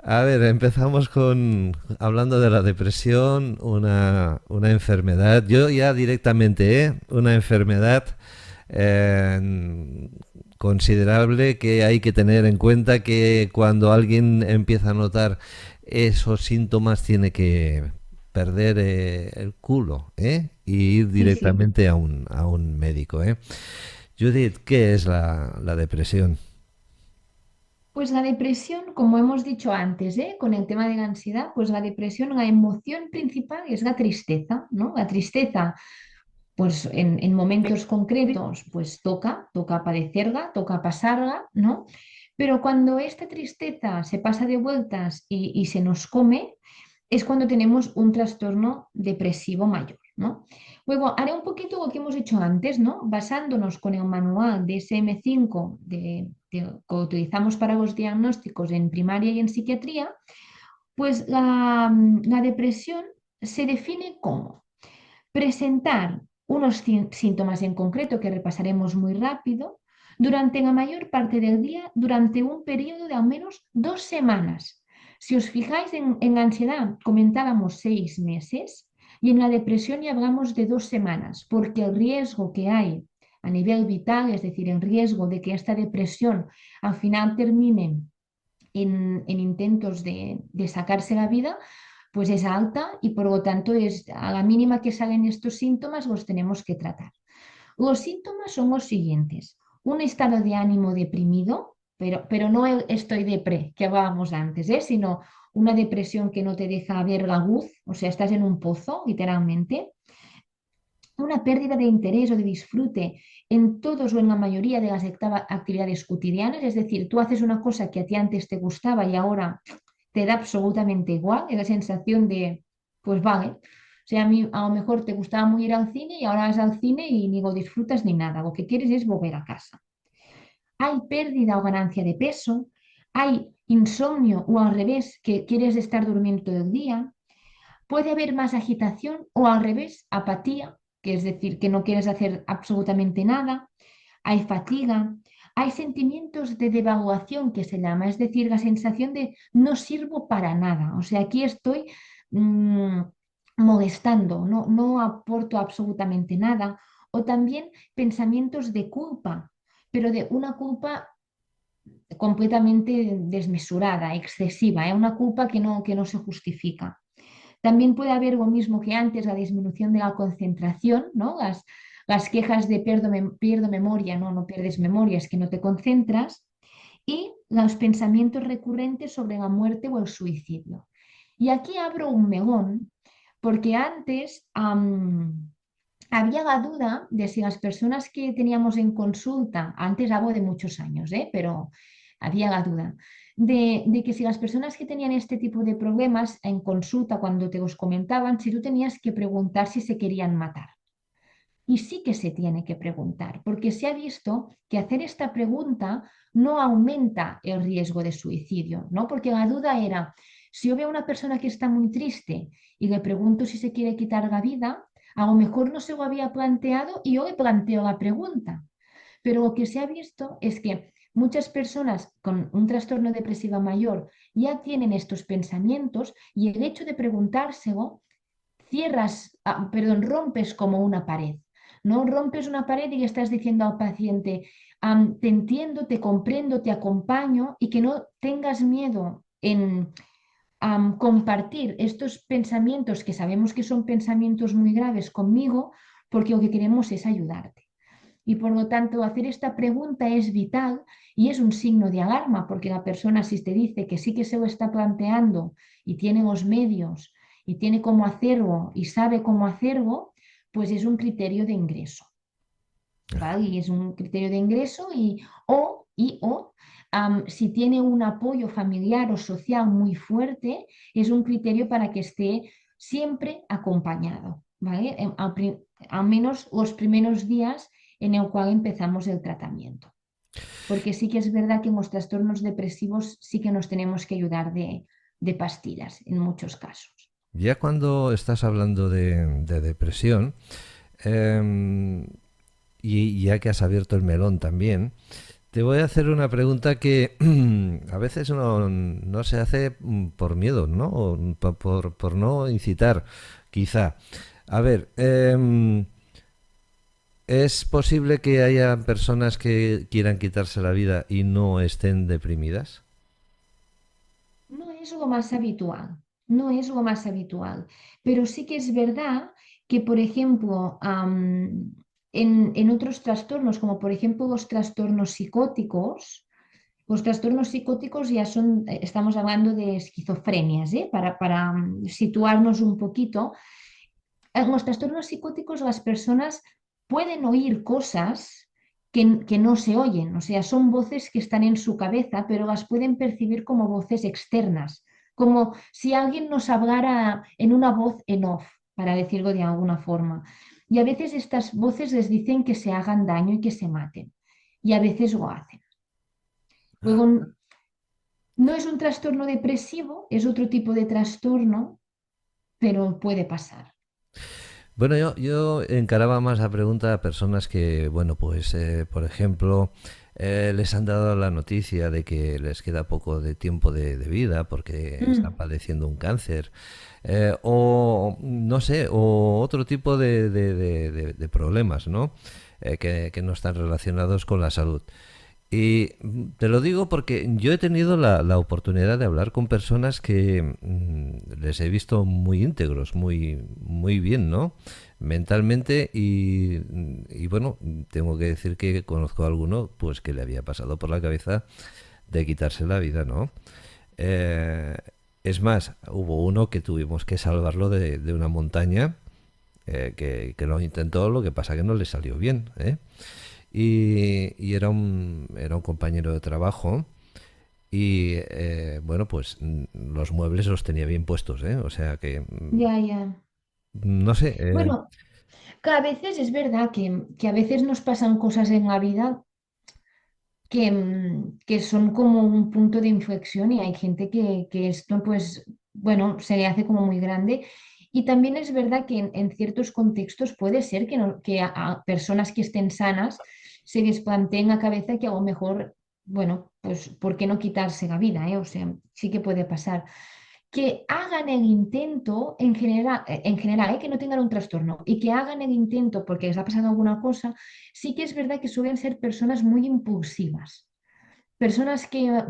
A ver, empezamos hablando de la depresión, una enfermedad, yo ya directamente, una enfermedad considerable, que hay que tener en cuenta que cuando alguien empieza a notar esos síntomas tiene que perder el culo, y ir directamente Sí. a un médico. Judith, ¿qué es la depresión? Pues la depresión, como hemos dicho antes, con el tema de la ansiedad, pues la depresión, la emoción principal es la tristeza, ¿no? La tristeza, pues en momentos concretos, pues toca padecerla, toca pasarla, ¿no? Pero cuando esta tristeza se pasa de vueltas y se nos come, es cuando tenemos un trastorno depresivo mayor, ¿no? Luego, haré un poquito lo que hemos hecho antes, ¿no? Basándonos con el manual DSM-5 que utilizamos para los diagnósticos en primaria y en psiquiatría, pues la depresión se define como presentar unos síntomas en concreto que repasaremos muy rápido durante la mayor parte del día, durante un periodo de al menos 2 semanas. Si os fijáis en la ansiedad, comentábamos 6 meses, y en la depresión ya hablamos de 2 semanas, porque el riesgo que hay a nivel vital, es decir, el riesgo de que esta depresión al final termine en intentos de sacarse la vida, pues es alta, y por lo tanto a la mínima que salen estos síntomas los tenemos que tratar. Los síntomas son los siguientes: un estado de ánimo deprimido, pero no estoy depre, que hablábamos antes, sino una depresión que no te deja ver la luz, o sea, estás en un pozo, literalmente. Una pérdida de interés o de disfrute en todos o en la mayoría de las actividades cotidianas, es decir, tú haces una cosa que a ti antes te gustaba y ahora te da absolutamente igual, es la sensación de, pues vale, o sea, a mí a lo mejor te gustaba muy ir al cine y ahora vas al cine y ni lo disfrutas ni nada, lo que quieres es volver a casa. Hay pérdida o ganancia de peso, hay insomnio o al revés, que quieres estar durmiendo todo el día, puede haber más agitación o al revés, apatía, que es decir, que no quieres hacer absolutamente nada, hay fatiga, hay sentimientos de devaluación que se llama, es decir, la sensación de no sirvo para nada, o sea, aquí estoy molestando, no aporto absolutamente nada, o también pensamientos de culpa, pero de una culpa completamente desmesurada, excesiva, una culpa que no se justifica. También puede haber lo mismo que antes, la disminución de la concentración, ¿no? Las quejas de pierdo memoria, no pierdes memoria, es que no te concentras, y los pensamientos recurrentes sobre la muerte o el suicidio. Y aquí abro un melón, porque antes había la duda de si las personas que teníamos en consulta, antes hablo de muchos años, pero había la duda, de que si las personas que tenían este tipo de problemas en consulta, cuando te los comentaban, si tú tenías que preguntar si se querían matar. Y sí que se tiene que preguntar, porque se ha visto que hacer esta pregunta no aumenta el riesgo de suicidio, ¿no? Porque la duda era, si yo veo a una persona que está muy triste y le pregunto si se quiere quitar la vida, a lo mejor no se lo había planteado y yo le planteo la pregunta. Pero lo que se ha visto es que muchas personas con un trastorno depresivo mayor ya tienen estos pensamientos y el hecho de preguntárselo rompes como una pared. ¿No? Rompes una pared y le estás diciendo al paciente, te entiendo, te comprendo, te acompaño y que no tengas miedo en compartir estos pensamientos que sabemos que son pensamientos muy graves conmigo, porque lo que queremos es ayudarte. Y por lo tanto, hacer esta pregunta es vital y es un signo de alarma, porque la persona, si te dice que sí que se lo está planteando y tiene los medios y tiene cómo hacerlo y sabe cómo hacerlo, pues es un criterio de ingreso. ¿Vale? Y es un criterio de ingreso o si tiene un apoyo familiar o social muy fuerte, es un criterio para que esté siempre acompañado, ¿vale? Al menos los primeros días en el cual empezamos el tratamiento. Porque sí que es verdad que en los trastornos depresivos sí que nos tenemos que ayudar de pastillas en muchos casos. Ya cuando estás hablando de depresión, y ya que has abierto el melón también, te voy a hacer una pregunta que a veces no se hace por miedo, ¿no? O por no incitar, quizá. A ver, ¿es posible que haya personas que quieran quitarse la vida y no estén deprimidas? No es lo más habitual, no es lo más habitual, pero sí que es verdad que, por ejemplo, en otros trastornos, como por ejemplo los trastornos psicóticos ya son, estamos hablando de esquizofrenias, para situarnos un poquito. En los trastornos psicóticos las personas pueden oír cosas que no se oyen, o sea, son voces que están en su cabeza, pero las pueden percibir como voces externas, como si alguien nos hablara en una voz en off, para decirlo de alguna forma. Y a veces estas voces les dicen que se hagan daño y que se maten, y a veces lo hacen. Luego, no es un trastorno depresivo, es otro tipo de trastorno, pero puede pasar. Bueno, yo encaraba más la pregunta a personas que, bueno, pues, por ejemplo, les han dado la noticia de que les queda poco de tiempo de vida porque están padeciendo un cáncer, o no sé, o otro tipo de problemas, ¿no? Que no están relacionados con la salud. Y te lo digo porque yo he tenido la oportunidad de hablar con personas que les he visto muy íntegros, muy bien, ¿no? mentalmente y bueno, tengo que decir que conozco a alguno pues que le había pasado por la cabeza de quitarse la vida, ¿no? Eh, es más, hubo uno que tuvimos que salvarlo de una montaña, que lo intentó, lo que pasa que no le salió bien, ¿eh? Y era un compañero de trabajo y bueno, pues los muebles los tenía bien puestos, ¿eh? O sea que, Ya, ya. no sé, Bueno, que a veces es verdad que a veces nos pasan cosas en la vida que son como un punto de inflexión y hay gente que esto, pues, bueno, se le hace como muy grande. Y también es verdad que en ciertos contextos puede ser que, que a personas que estén sanas se les plantee en la cabeza que a lo mejor, bueno, pues, ¿por qué no quitarse la vida? ¿Eh? O sea, sí que puede pasar que hagan el intento en general, que no tengan un trastorno y que hagan el intento porque les ha pasado alguna cosa, sí que es verdad que suelen ser personas muy impulsivas, personas que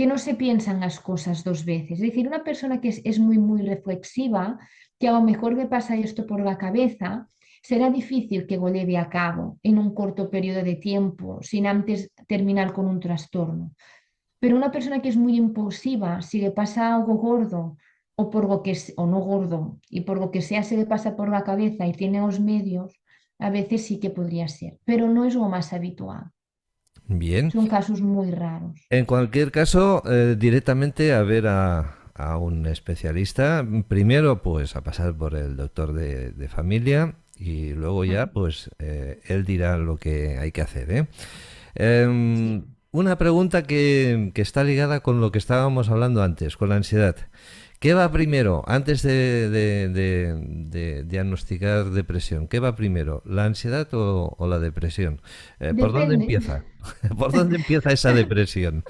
no se piensan las cosas dos veces. Es decir, una persona que es muy, muy reflexiva, que a lo mejor le pasa esto por la cabeza, será difícil que lo lleve a cabo en un corto periodo de tiempo sin antes terminar con un trastorno. Pero una persona que es muy impulsiva, si le pasa algo gordo o por lo que o no gordo y por lo que sea se le pasa por la cabeza y tiene los medios, a veces sí que podría ser, pero no es lo más habitual. bien. Son casos muy raros. En cualquier caso, directamente a ver a un especialista, primero pues a pasar por el doctor de familia y luego ya pues él dirá lo que hay que hacer, ¿eh? Sí. Una pregunta que está ligada con lo que estábamos hablando antes, con la ansiedad. ¿Qué va primero antes de diagnosticar depresión? ¿Qué va primero, la ansiedad o la depresión? ¿Por dónde Depende. empieza? ¿Por dónde empieza esa depresión?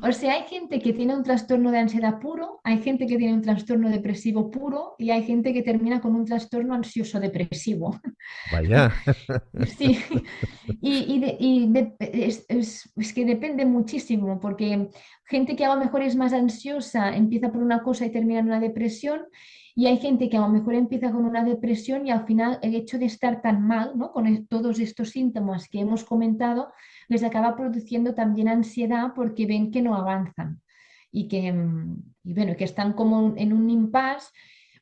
O sea, hay gente que tiene un trastorno de ansiedad puro, hay gente que tiene un trastorno depresivo puro y hay gente que termina con un trastorno ansioso depresivo. Vaya. Sí, es que depende muchísimo, porque gente que a lo mejor es más ansiosa empieza por una cosa y termina en una depresión, y hay gente que a lo mejor empieza con una depresión y al final el hecho de estar tan mal, ¿no? Con todos estos síntomas que hemos comentado, les acaba produciendo también ansiedad porque ven que no avanzan y y bueno, que están como en un impasse,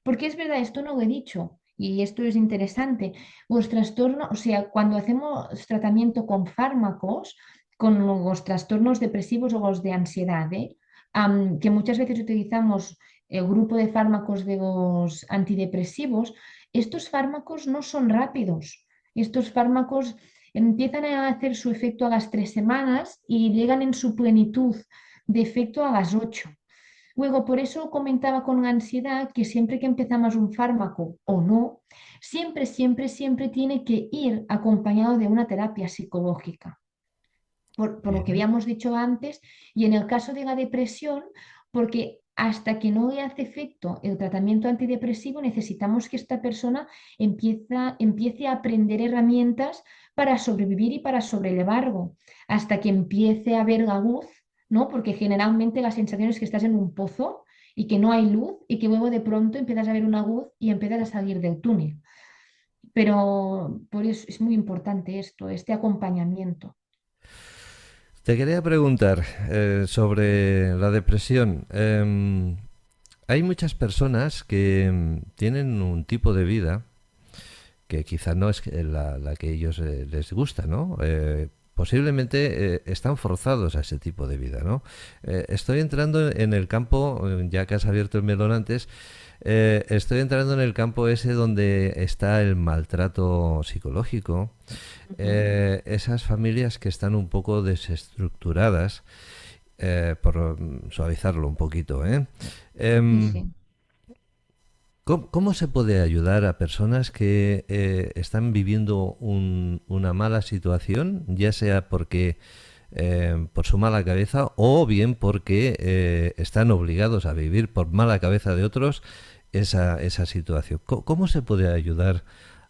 porque es verdad, esto no lo he dicho. Y esto es interesante. Los trastornos, o sea, cuando hacemos tratamiento con fármacos, con los trastornos depresivos o los de ansiedad, que muchas veces utilizamos el grupo de fármacos de los antidepresivos, estos fármacos no son rápidos. Estos fármacos empiezan a hacer su efecto a las 3 semanas y llegan en su plenitud de efecto a las 8. Luego, por eso comentaba con la ansiedad que siempre que empezamos un fármaco o no, siempre, siempre, siempre tiene que ir acompañado de una terapia psicológica, por lo que Bien. habíamos dicho antes, y en el caso de la depresión, porque hasta que no le hace efecto el tratamiento antidepresivo, necesitamos que esta persona empiece a aprender herramientas para sobrevivir y para sobrellevarlo, hasta que empiece a ver la luz, ¿no? Porque generalmente la sensación es que estás en un pozo y que no hay luz y que luego de pronto empiezas a ver una luz y empiezas a salir del túnel. Pero por eso es muy importante esto, este acompañamiento. Te quería preguntar sobre la depresión. Hay muchas personas que tienen un tipo de vida que quizá no es la que ellos les gusta, ¿no? Posiblemente están forzados a ese tipo de vida, ¿no? Estoy entrando en el campo, ya que has abierto el melón antes, estoy entrando en el campo ese donde está el maltrato psicológico, esas familias que están un poco desestructuradas, por suavizarlo un poquito, ¿eh? Sí, Em, sí. ¿Cómo se puede ayudar a personas que están viviendo una mala situación, ya sea porque por su mala cabeza o bien porque están obligados a vivir por mala cabeza de otros esa situación? ¿Cómo se puede ayudar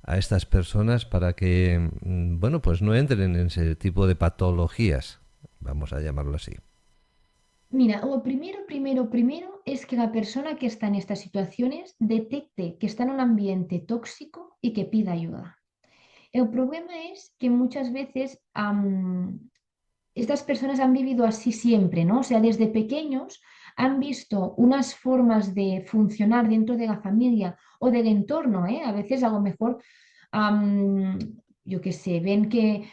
a estas personas para que, bueno, pues no entren en ese tipo de patologías, vamos a llamarlo así? Mira, lo primero es que la persona que está en estas situaciones detecte que está en un ambiente tóxico y que pida ayuda. El problema es que muchas veces estas personas han vivido así siempre, ¿no? O sea, desde pequeños han visto unas formas de funcionar dentro de la familia o del entorno, ¿eh? A veces a lo mejor, am, yo qué sé, ven que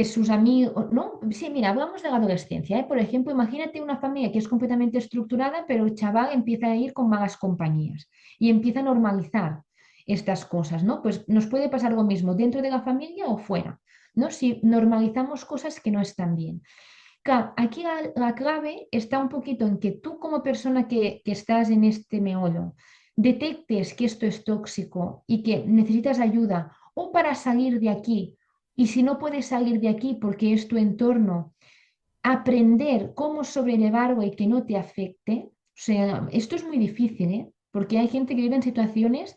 sus amigos, ¿no? Sí, mira, hablamos de la adolescencia, ¿eh? Por ejemplo, imagínate una familia que es completamente estructurada, pero el chaval empieza a ir con malas compañías y empieza a normalizar estas cosas, ¿no? Pues nos puede pasar lo mismo dentro de la familia o fuera, ¿no? Si normalizamos cosas que no están bien. Claro, aquí la clave está un poquito en que tú como persona que estás en este meollo detectes que esto es tóxico y que necesitas ayuda o para salir de aquí, y si no puedes salir de aquí porque es tu entorno, aprender cómo sobrellevarlo y que no te afecte. O sea, esto es muy difícil, ¿eh? Porque hay gente que vive en situaciones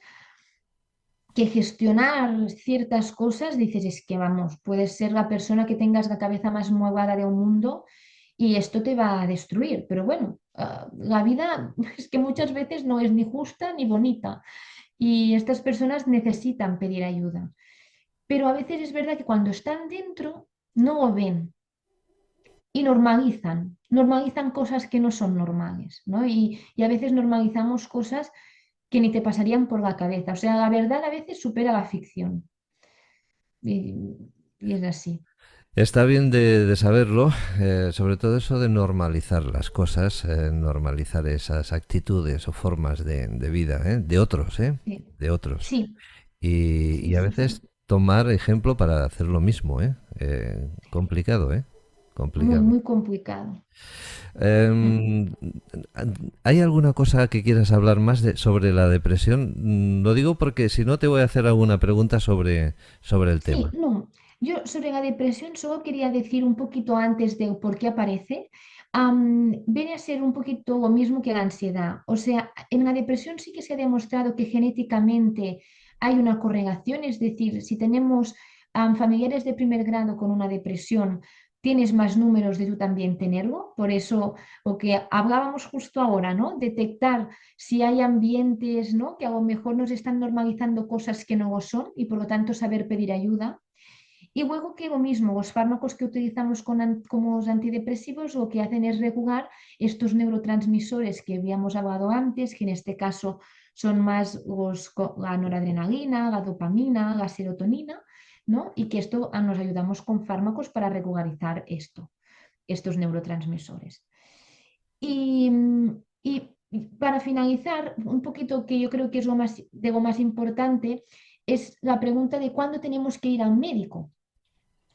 que gestionar ciertas cosas, dices, es que vamos, puedes ser la persona que tengas la cabeza más movada de un mundo y esto te va a destruir. Pero bueno, la vida es que muchas veces no es ni justa ni bonita y estas personas necesitan pedir ayuda. Pero a veces es verdad que cuando están dentro no lo ven y normalizan cosas que no son normales, ¿no? Y a veces normalizamos cosas que ni te pasarían por la cabeza. O sea, la verdad a veces supera la ficción. Y, y es así. Está bien de saberlo, sobre todo eso de normalizar las cosas, normalizar esas actitudes o formas de vida, de otros, Sí, de otros. sí, Y sí, a sí, sí. veces tomar ejemplo para hacer lo mismo, complicado, Muy, complicado. muy complicado. Mm. Em, ¿Hay alguna cosa que quieras hablar más sobre la depresión? Lo digo porque si no te voy a hacer alguna pregunta sobre el Sí, tema. no. Yo sobre la depresión solo quería decir un poquito antes de por qué aparece. Viene a ser un poquito lo mismo que la ansiedad. O sea, en la depresión sí que se ha demostrado que genéticamente hay una correlación, es decir, si tenemos familiares de primer grado con una depresión, tienes más números de tú también tenerlo. Por eso, lo que hablábamos justo ahora, ¿no? Detectar si hay ambientes, ¿no? que a lo mejor nos están normalizando cosas que no lo son y por lo tanto saber pedir ayuda. Y luego que lo mismo, los fármacos que utilizamos como los antidepresivos lo que hacen es regular estos neurotransmisores que habíamos hablado antes, que en este caso son más la noradrenalina, la dopamina, la serotonina, ¿no? Y que esto nos ayudamos con fármacos para regularizar estos neurotransmisores. Y, y para finalizar, un poquito que yo creo que es lo más importante, es la pregunta de cuándo tenemos que ir al médico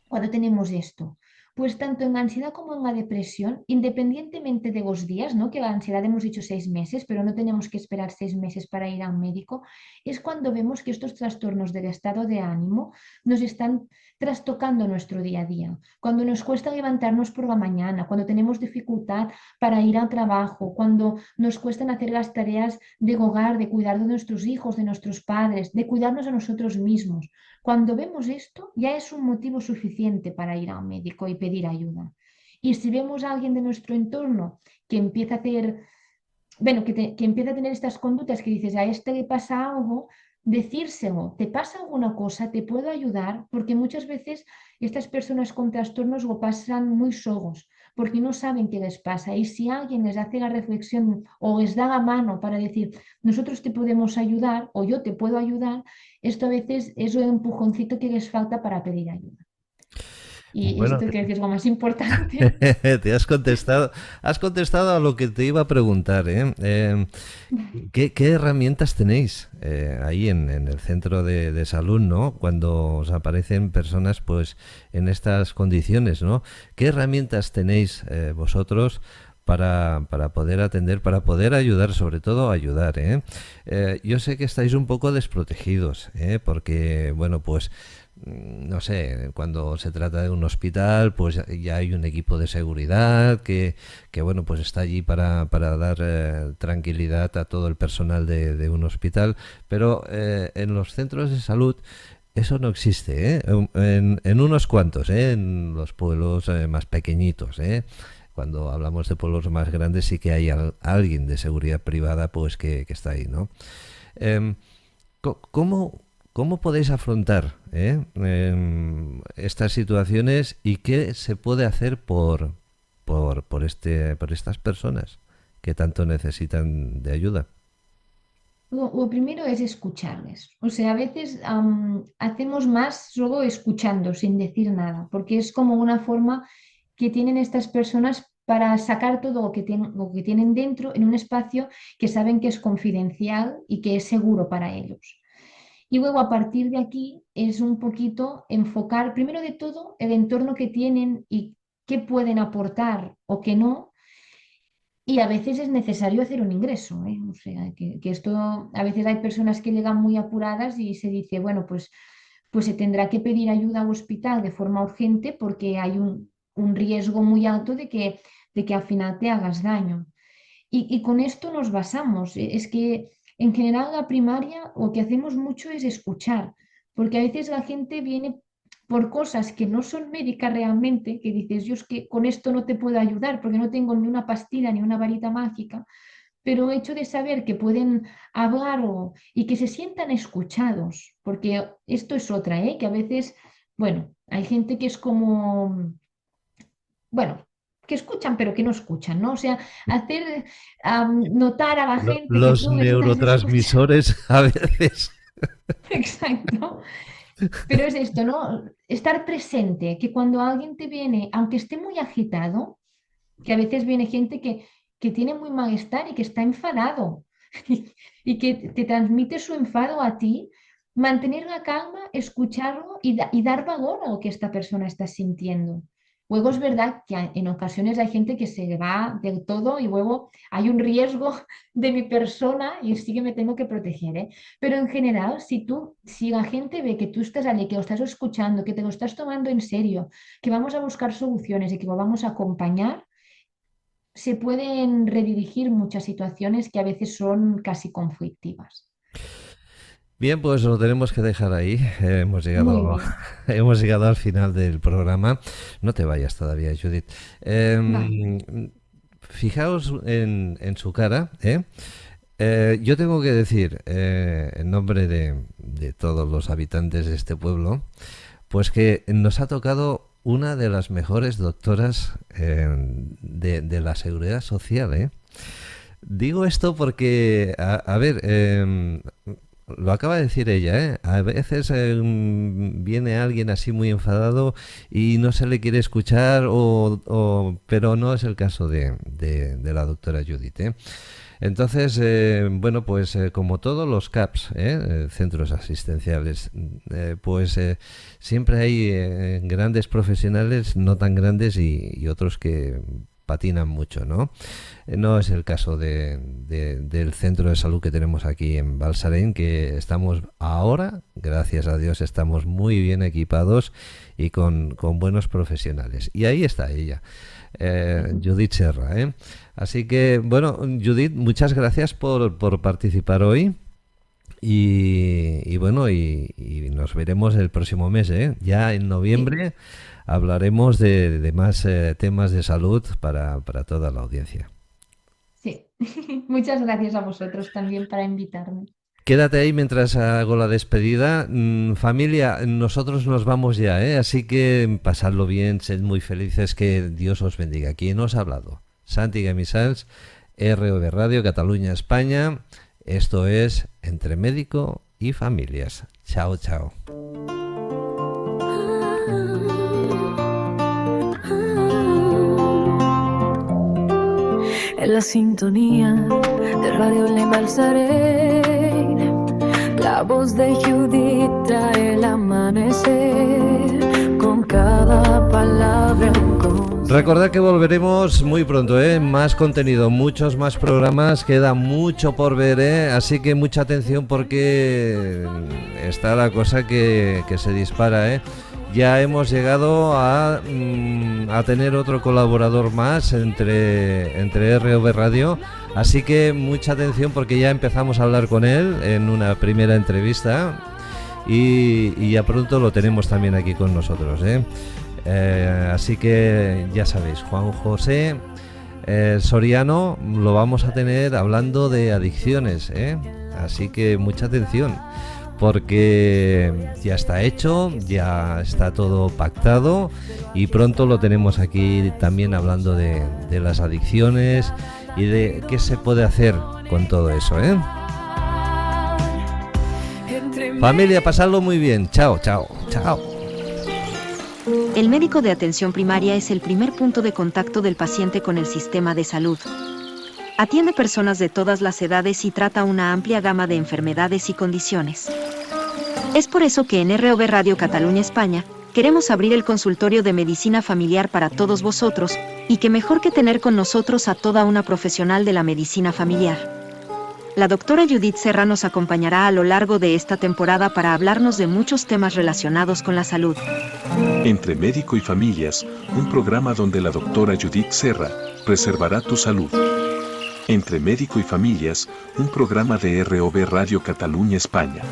cuando tenemos esto. Pues tanto en la ansiedad como en la depresión, independientemente de los días, ¿no? Que la ansiedad hemos dicho 6 meses, pero no tenemos que esperar 6 meses para ir a un médico, es cuando vemos que estos trastornos del estado de ánimo nos están trastocando nuestro día a día, cuando nos cuesta levantarnos por la mañana, cuando tenemos dificultad para ir al trabajo, cuando nos cuestan hacer las tareas de hogar, de cuidar de nuestros hijos, de nuestros padres, de cuidarnos a nosotros mismos. Cuando vemos esto, ya es un motivo suficiente para ir a un médico y pedir ayuda. Y si vemos a alguien de nuestro entorno que empieza a hacer, bueno, que empieza a tener estas conductas que dices, a este le pasa algo, decírselo, ¿te pasa alguna cosa? ¿Te puedo ayudar? Porque muchas veces estas personas con trastornos lo pasan muy solos, porque no saben qué les pasa. Y si alguien les hace la reflexión o les da la mano para decir, nosotros te podemos ayudar o yo te puedo ayudar, esto a veces es el empujoncito que les falta para pedir ayuda. Y Bueno, esto creo que es lo más importante. te has contestado a lo que te iba a preguntar, ¿eh? ¿Qué herramientas tenéis ahí en el centro de salud, ¿no? Cuando os aparecen personas, pues, en estas condiciones, ¿no? ¿Qué herramientas tenéis vosotros para poder atender, para poder ayudar, sobre todo ayudar, ¿eh? Yo sé que estáis un poco desprotegidos, porque, bueno, pues no sé, cuando se trata de un hospital, pues ya hay un equipo de seguridad que bueno, pues está allí para dar tranquilidad a todo el personal de un hospital, pero en los centros de salud eso no existe, ¿eh? En unos cuantos, en los pueblos más pequeñitos, cuando hablamos de pueblos más grandes sí que hay alguien de seguridad privada pues que está ahí, ¿no? ¿Cómo podéis afrontar estas situaciones y qué se puede hacer por estas personas que tanto necesitan de ayuda? Lo primero es escucharles. O sea, a veces hacemos más solo escuchando, sin decir nada, porque es como una forma que tienen estas personas para sacar todo lo que tienen dentro en un espacio que saben que es confidencial y que es seguro para ellos. Y luego a partir de aquí es un poquito enfocar, primero de todo, el entorno que tienen y qué pueden aportar o qué no. Y a veces es necesario hacer un ingreso, ¿eh? O sea, que esto, a veces hay personas que llegan muy apuradas y se dice, bueno, pues se tendrá que pedir ayuda al hospital de forma urgente porque hay un riesgo muy alto de que al final te hagas daño. Y con esto nos basamos. Es que en general la primaria lo que hacemos mucho es escuchar, porque a veces la gente viene por cosas que no son médicas realmente, que dices, yo es que con esto no te puedo ayudar porque no tengo ni una pastilla ni una varita mágica, pero el hecho de saber que pueden hablarlo y que se sientan escuchados, porque esto es otra, ¿eh? Que a veces, bueno, hay gente que es como, bueno, que escuchan pero que no escuchan, ¿no? O sea, hacer notar a la gente que Los tú me estás escuchando. neurotransmisores a veces. Exacto. Pero es esto, ¿no? Estar presente, que cuando alguien te viene, aunque esté muy agitado, que a veces viene gente que tiene muy malestar y que está enfadado y que te transmite su enfado a ti, mantener la calma, escucharlo y dar valor a lo que esta persona está sintiendo. Luego es verdad que en ocasiones hay gente que se va del todo y luego hay un riesgo de mi persona y sí que me tengo que proteger, ¿eh? Pero en general, si la gente ve que tú estás allí, que lo estás escuchando, que te lo estás tomando en serio, que vamos a buscar soluciones y que lo vamos a acompañar, se pueden redirigir muchas situaciones que a veces son casi conflictivas. Bien, pues lo tenemos que dejar ahí. Muy bien, Hemos llegado al final del programa. No te vayas todavía, Judith. vale. Fijaos en su cara, ¿eh? Yo tengo que decir, en nombre de todos los habitantes de este pueblo, pues que nos ha tocado una de las mejores doctoras de la seguridad social, ¿eh? Digo esto porque, a ver, lo acaba de decir ella, ¿eh? A veces viene alguien así muy enfadado y no se le quiere escuchar, pero no es el caso de la doctora Judith, ¿eh? Entonces, bueno, pues como todos los CAPs, centros asistenciales, pues siempre hay grandes profesionales, no tan grandes y otros que patinan mucho, ¿no? No es el caso del centro de salud que tenemos aquí en Balsareny, que estamos ahora, gracias a Dios, estamos muy bien equipados y con buenos profesionales. Y ahí está ella, Judith Serra, ¿eh? Así que, bueno, Judith, muchas gracias por participar hoy. Y bueno, y nos veremos el próximo mes, ¿eh? Ya en noviembre hablaremos de más temas de salud para toda la audiencia. Sí, muchas gracias a vosotros también para invitarme. Quédate ahí mientras hago la despedida. Familia, nosotros nos vamos ya, ¿eh? Así que pasadlo bien, sed muy felices, que Dios os bendiga. ¿Quién os ha hablado? Santi Gamisans, ROV Radio, Cataluña, España. Esto es Entre Médico y Familias. Chao, chao. En la sintonía de Radio Le Balsareny, la voz de Judith trae el amanecer, con cada palabra un consejo. Recordad que volveremos muy pronto, ¿eh? Más contenido, muchos más programas, queda mucho por ver, ¿eh? Así que mucha atención porque está la cosa que se dispara, ¿eh? Ya hemos llegado a tener otro colaborador más entre ROV Radio, así que mucha atención porque ya empezamos a hablar con él en una primera entrevista y ya pronto lo tenemos también aquí con nosotros, ¿eh? Así que ya sabéis, Juan José Soriano lo vamos a tener hablando de adicciones, ¿eh? Así que mucha atención, porque ya está hecho, ya está todo pactado y pronto lo tenemos aquí también hablando de las adicciones y de qué se puede hacer con todo eso, ¿eh? Familia, pasadlo muy bien. Chao, chao, chao. El médico de atención primaria es el primer punto de contacto del paciente con el sistema de salud. Atiende personas de todas las edades y trata una amplia gama de enfermedades y condiciones. Es por eso que en ROV Radio Cataluña España queremos abrir el consultorio de medicina familiar para todos vosotros, y qué mejor que tener con nosotros a toda una profesional de la medicina familiar. La doctora Judith Serra nos acompañará a lo largo de esta temporada para hablarnos de muchos temas relacionados con la salud. Entre Médico y Familias, un programa donde la doctora Judith Serra preservará tu salud. Entre Médico y Familias, un programa de ROV Radio Cataluña España.